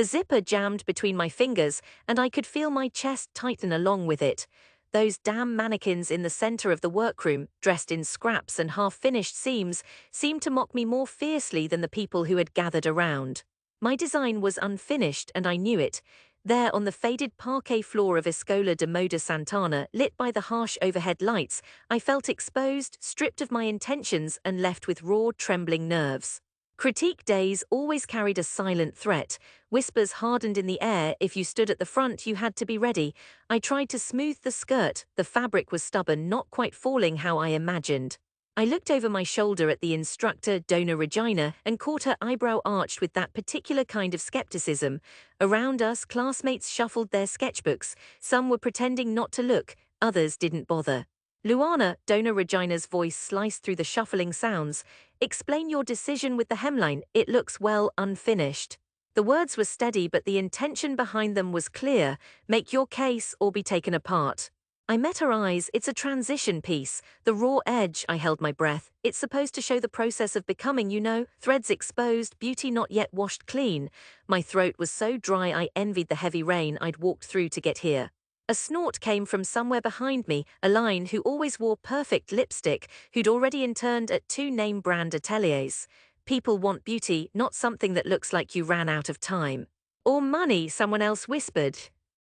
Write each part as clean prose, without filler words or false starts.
The zipper jammed between my fingers, and I could feel my chest tighten along with it. Those damn mannequins in the center of the workroom, dressed in scraps and half-finished seams, seemed to mock me more fiercely than the people who had gathered around. My design was unfinished, and I knew it. There on the faded parquet floor of Escola de Moda Santana, lit by the harsh overhead lights, I felt exposed, stripped of my intentions, and left with raw, trembling nerves. Critique days always carried a silent threat. Whispers hardened in the air. If you stood at the front, you had to be ready. I tried to smooth the skirt. The fabric was stubborn, not quite falling how I imagined. I looked over my shoulder at the instructor, Dona Regina, and caught her eyebrow arched with that particular kind of skepticism. Around us, classmates shuffled their sketchbooks. Some were pretending not to look, others didn't bother. Luana, Dona Regina's voice sliced through the shuffling sounds. Explain your decision with the hemline. It looks, well, unfinished. The words were steady, but the intention behind them was clear. Make your case or be taken apart. I met her eyes. It's a transition piece. The raw edge. I held my breath. It's supposed to show the process of becoming, you know, threads exposed, beauty not yet washed clean. My throat was so dry I envied the heavy rain I'd walked through to get here. A snort came from somewhere behind me, a line who always wore perfect lipstick, who'd already interned at 2 name-brand ateliers. People want beauty, not something that looks like you ran out of time. Or money, someone else whispered.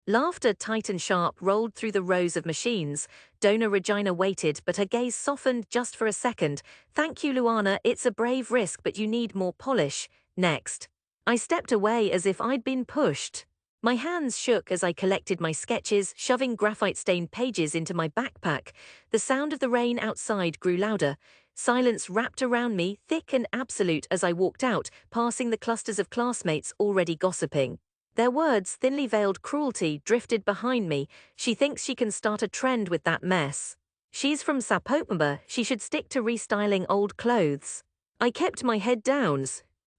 Laughter, tight and sharp, rolled through the rows of machines. Dona Regina waited, but her gaze softened just for a second. Thank you, Luana, it's a brave risk, but you need more polish. Next. I stepped away as if I'd been pushed. My hands shook as I collected my sketches, shoving graphite-stained pages into my backpack. The sound of the rain outside grew louder. Silence wrapped around me, thick and absolute, as I walked out, passing the clusters of classmates already gossiping. Their words, thinly veiled cruelty, drifted behind me. She thinks she can start a trend with that mess. She's from Sapopamba, she should stick to restyling old clothes. I kept my head down.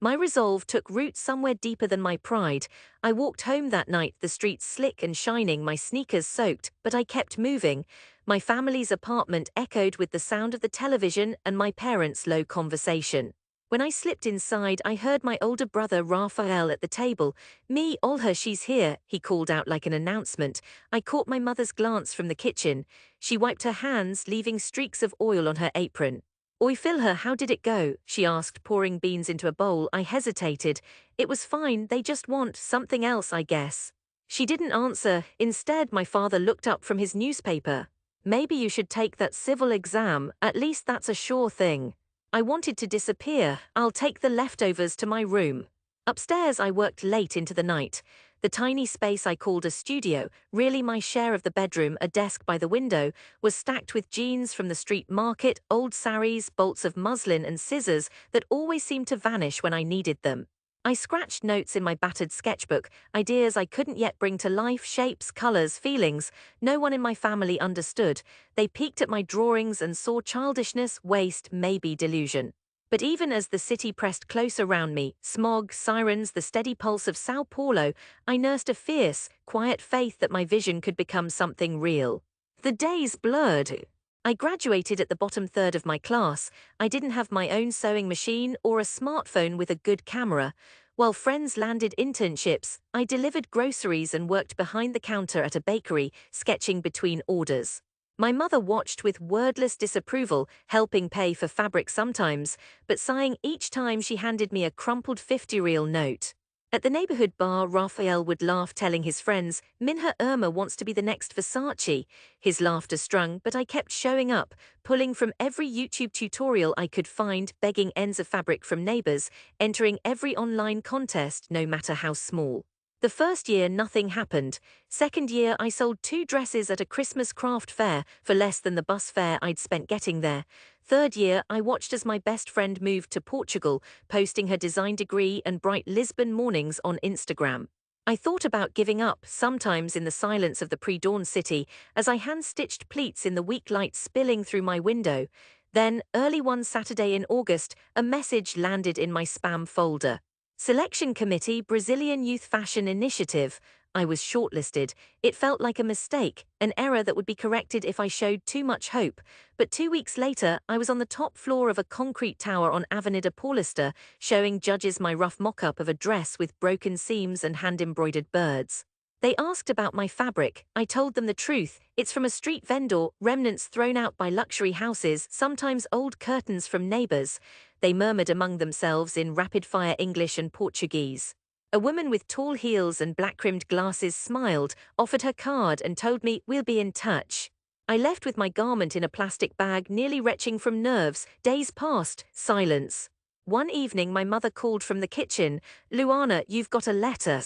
My resolve took root somewhere deeper than my pride. I walked home that night, the streets slick and shining, my sneakers soaked, but I kept moving. My family's apartment echoed with the sound of the television and my parents' low conversation. When I slipped inside, I heard my older brother Raphael at the table. Me, Olha, she's here, he called out like an announcement. I caught my mother's glance from the kitchen. She wiped her hands, leaving streaks of oil on her apron. Oi, fill her, how did it go? She asked, pouring beans into a bowl. I hesitated. It was fine, they just want something else, I guess. She didn't answer. Instead, my father looked up from his newspaper. Maybe you should take that civil exam, at least that's a sure thing. I wanted to disappear. I'll take the leftovers to my room. Upstairs, I worked late into the night. The tiny space I called a studio, really my share of the bedroom, a desk by the window, was stacked with jeans from the street market, old saris, bolts of muslin and scissors that always seemed to vanish when I needed them. I scratched notes in my battered sketchbook, ideas I couldn't yet bring to life, shapes, colors, feelings. No one in my family understood. They peeked at my drawings and saw childishness, waste, maybe delusion. But even as the city pressed close around me, smog, sirens, the steady pulse of São Paulo, I nursed a fierce, quiet faith that my vision could become something real. The days blurred. I graduated at the bottom third of my class. I didn't have my own sewing machine or a smartphone with a good camera. While friends landed internships, I delivered groceries and worked behind the counter at a bakery, sketching between orders. My mother watched with wordless disapproval, helping pay for fabric sometimes, but sighing each time she handed me a crumpled 50-real note. At the neighborhood bar, Raphael would laugh, telling his friends, Minha Irma wants to be the next Versace. His laughter strung, but I kept showing up, pulling from every YouTube tutorial I could find, begging ends of fabric from neighbors, entering every online contest, no matter how small. The first year, nothing happened. Second year, I sold 2 dresses at a Christmas craft fair for less than the bus fare I'd spent getting there. Third year, I watched as my best friend moved to Portugal, posting her design degree and bright Lisbon mornings on Instagram. I thought about giving up, sometimes in the silence of the pre-dawn city, as I hand-stitched pleats in the weak light spilling through my window. Then, early one Saturday in August, a message landed in my spam folder. Selection Committee, Brazilian Youth Fashion Initiative. I was shortlisted. It felt like a mistake, an error that would be corrected if I showed too much hope. But 2 weeks later, I was on the top floor of a concrete tower on Avenida Paulista, showing judges my rough mock-up of a dress with broken seams and hand-embroidered birds. They asked about my fabric. I told them the truth. It's from a street vendor, remnants thrown out by luxury houses, sometimes old curtains from neighbors. They murmured among themselves in rapid-fire English and Portuguese. A woman with tall heels and black-rimmed glasses smiled, offered her card and told me, "We'll be in touch." I left with my garment in a plastic bag, nearly retching from nerves. Days passed, silence. One evening my mother called from the kitchen, "Luana, you've got a letter."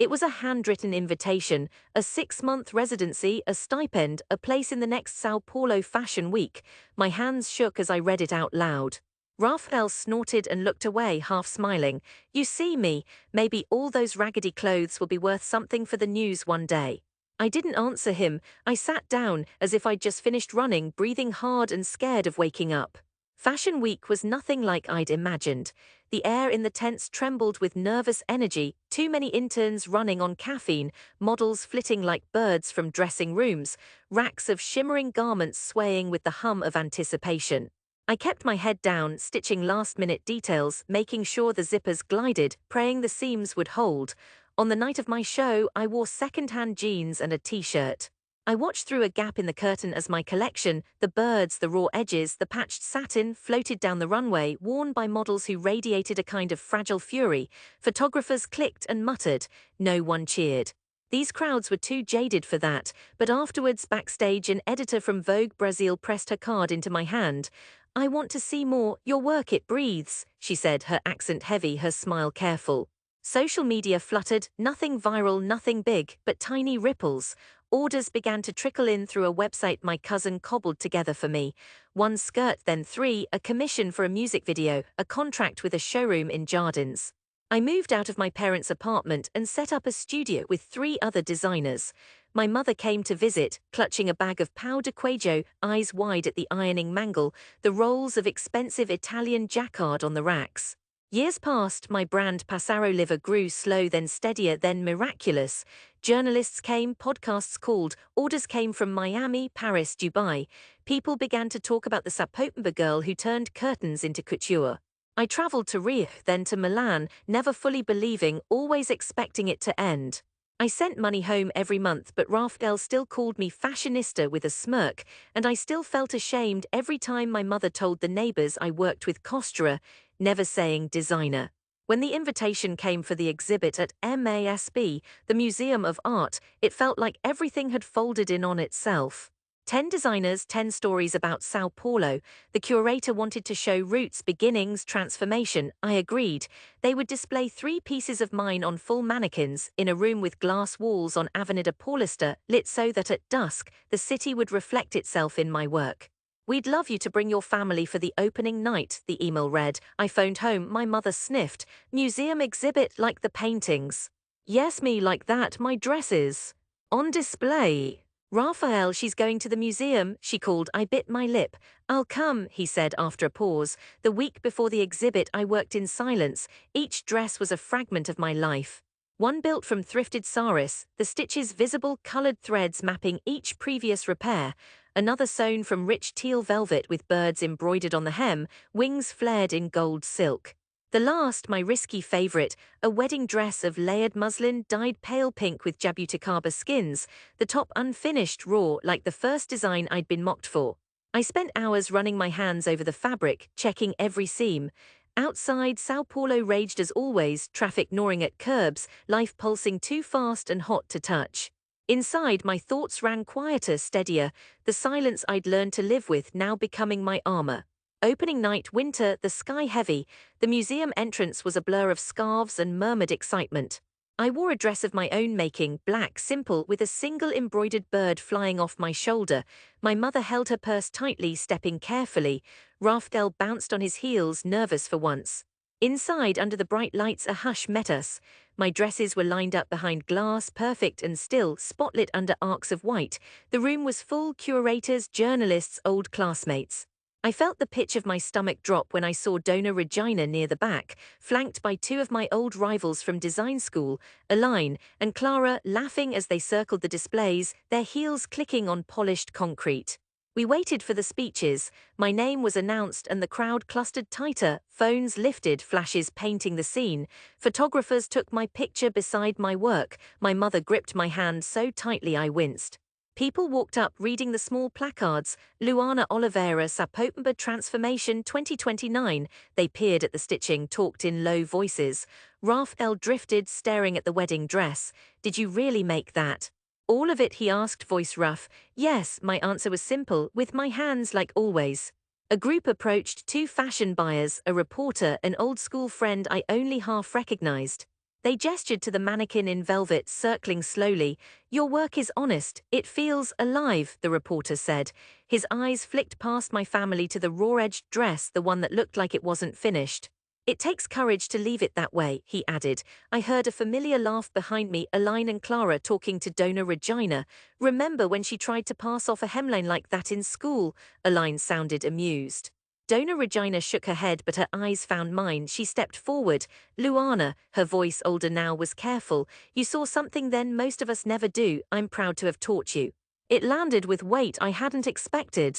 It was a handwritten invitation, a 6-month residency, a stipend, a place in the next São Paulo Fashion Week. My hands shook as I read it out loud. Raphael snorted and looked away, half smiling. "You see me, maybe all those raggedy clothes will be worth something for the news one day." I didn't answer him. I sat down, as if I'd just finished running, breathing hard and scared of waking up. Fashion Week was nothing like I'd imagined. The air in the tents trembled with nervous energy, too many interns running on caffeine, models flitting like birds from dressing rooms, racks of shimmering garments swaying with the hum of anticipation. I kept my head down, stitching last-minute details, making sure the zippers glided, praying the seams would hold. On the night of my show, I wore second-hand jeans and a t-shirt. I watched through a gap in the curtain as my collection, the birds, the raw edges, the patched satin, floated down the runway, worn by models who radiated a kind of fragile fury. Photographers clicked and muttered. No one cheered. These crowds were too jaded for that, but afterwards, backstage, an editor from Vogue Brazil pressed her card into my hand. "I want to see more. Your work, it breathes," she said, her accent heavy, her smile careful. Social media fluttered, nothing viral, nothing big, but tiny ripples. Orders began to trickle in through a website my cousin cobbled together for me. 1 skirt, then 3, a commission for a music video, a contract with a showroom in Jardins. I moved out of my parents' apartment and set up a studio with 3 other designers. My mother came to visit, clutching a bag of pau de queijo, eyes wide at the ironing mangle, the rolls of expensive Italian jacquard on the racks. Years passed, my brand Passaro Liver grew, slow then steadier then miraculous. Journalists came, podcasts called, orders came from Miami, Paris, Dubai. People began to talk about the Sapopemba girl who turned curtains into couture. I traveled to Rio, then to Milan, never fully believing, always expecting it to end. I sent money home every month, but Raphael still called me fashionista with a smirk, and I still felt ashamed every time my mother told the neighbors I worked with costurer, never saying designer. When the invitation came for the exhibit at MASP, the Museum of Art, it felt like everything had folded in on itself. 10 designers, 10 stories about São Paulo. The curator wanted to show roots, beginnings, transformation. I agreed. They would display 3 pieces of mine on full mannequins in a room with glass walls on Avenida Paulista, lit so that at dusk, the city would reflect itself in my work. "We'd love you to bring your family for the opening night," the email read. I phoned home, my mother sniffed. "Museum exhibit like the paintings." "Yes, me like that, my dresses. On display." "Raphael, she's going to the museum," she called. I bit my lip. "I'll come," he said after a pause. The week before the exhibit I worked in silence. Each dress was a fragment of my life. One built from thrifted saris, the stitches visible colored threads mapping each previous repair. Another sewn from rich teal velvet with birds embroidered on the hem, wings flared in gold silk. The last, my risky favorite, a wedding dress of layered muslin dyed pale pink with jabuticaba skins, the top unfinished, raw, like the first design I'd been mocked for. I spent hours running my hands over the fabric, checking every seam. Outside, São Paulo raged as always, traffic gnawing at curbs, life pulsing too fast and hot to touch. Inside, my thoughts ran quieter, steadier, the silence I'd learned to live with now becoming my armor. Opening night, winter, the sky heavy. The museum entrance was a blur of scarves and murmured excitement. I wore a dress of my own making, black, simple, with a single embroidered bird flying off my shoulder. My mother held her purse tightly, stepping carefully. Raphael bounced on his heels, nervous for once. Inside, under the bright lights, a hush met us. My dresses were lined up behind glass, perfect and still, spotlit under arcs of white. The room was full, curators, journalists, old classmates. I felt the pitch of my stomach drop when I saw Dona Regina near the back, flanked by two of my old rivals from design school, Aline and Clara, laughing as they circled the displays, their heels clicking on polished concrete. We waited for the speeches. My name was announced and the crowd clustered tighter, phones lifted, flashes painting the scene. Photographers took my picture beside my work. My mother gripped my hand so tightly I winced. People walked up reading the small placards, Luana Oliveira Sapopemba Transformation 2029. They peered at the stitching, talked in low voices. Ralph L. drifted, staring at the wedding dress. Did you really make that? All of it, he asked, voice rough. Yes, my answer was simple, with my hands like always. A group approached, two fashion buyers, a reporter, an old school friend I only half recognized. They gestured to the mannequin in velvet, circling slowly. Your work is honest, it feels alive, the reporter said. His eyes flicked past my family to the raw-edged dress, the one that looked like it wasn't finished. It takes courage to leave it that way, he added. I heard a familiar laugh behind me, Aline and Clara talking to Dona Regina. Remember when she tried to pass off a hemline like that in school? Aline sounded amused. Dona Regina shook her head, but her eyes found mine. She stepped forward. Luana, her voice older now, was careful. You saw something then most of us never do. I'm proud to have taught you. It landed with weight I hadn't expected.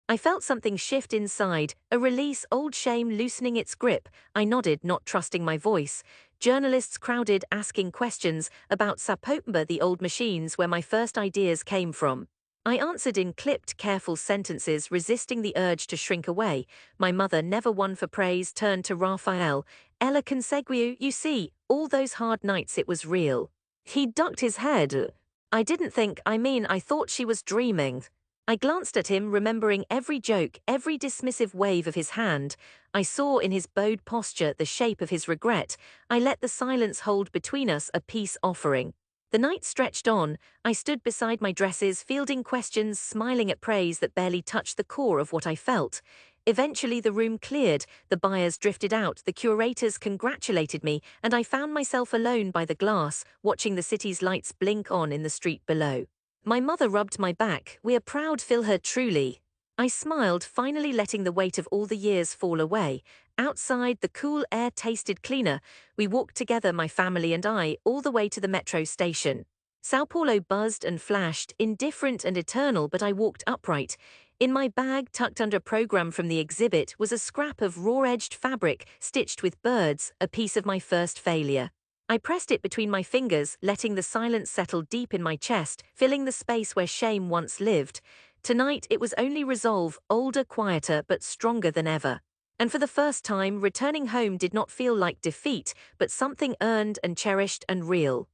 I felt something shift inside, a release, old shame loosening its grip. I nodded, not trusting my voice. Journalists crowded, asking questions about Sapopemba, the old machines where my first ideas came from. I answered in clipped, careful sentences, resisting the urge to shrink away. My mother, never one for praise, turned to Raphael. Ella conseguiu, you see, all those hard nights it was real. He ducked his head. I didn't think, I thought she was dreaming. I glanced at him, remembering every joke, every dismissive wave of his hand. I saw in his bowed posture the shape of his regret. I let the silence hold between us, a peace offering. The night stretched on. I stood beside my dresses, fielding questions, smiling at praise that barely touched the core of what I felt. Eventually the room cleared, the buyers drifted out, the curators congratulated me, and I found myself alone by the glass, watching the city's lights blink on in the street below. My mother rubbed my back. We are proud, Phil, her truly. I smiled, finally letting the weight of all the years fall away. Outside, the cool air tasted cleaner. We walked together, my family and I, all the way to the metro station. Sao Paulo buzzed and flashed, indifferent and eternal, but I walked upright. In my bag, tucked under a program from the exhibit, was a scrap of raw-edged fabric stitched with birds, a piece of my first failure. I pressed it between my fingers, letting the silence settle deep in my chest, filling the space where shame once lived. Tonight it was only resolve, older, quieter, but stronger than ever. And for the first time, returning home did not feel like defeat, but something earned and cherished and real.